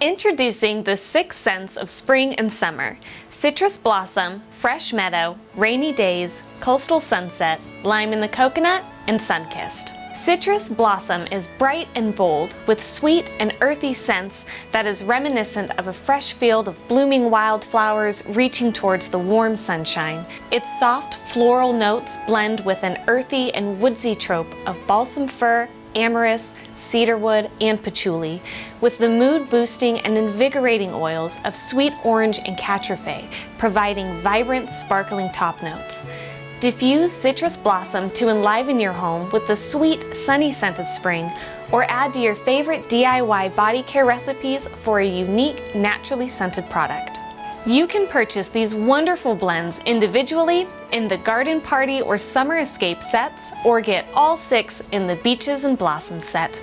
Introducing the 6 scents of spring and summer: citrus blossom, fresh meadow, rainy days, coastal sunset, lime in the coconut, and sun-kissed. Citrus blossom is bright and bold, with sweet and earthy scents that is reminiscent of a fresh field of blooming wildflowers reaching towards the warm sunshine. Its soft floral notes blend with an earthy and woodsy troupe of balsam fir, Amyris, Cedarwood, and Patchouli, with the mood-boosting and invigorating oils of Sweet Orange and Katrafay, providing vibrant, sparkling top notes. Diffuse citrus blossom to enliven your home with the sweet, sunny scent of spring, or add to your favorite DIY body care recipes for a unique, naturally scented product. You can purchase these wonderful blends individually in the Garden Party or Summer Escape sets, or get all 6 in the Beaches and Blossoms set.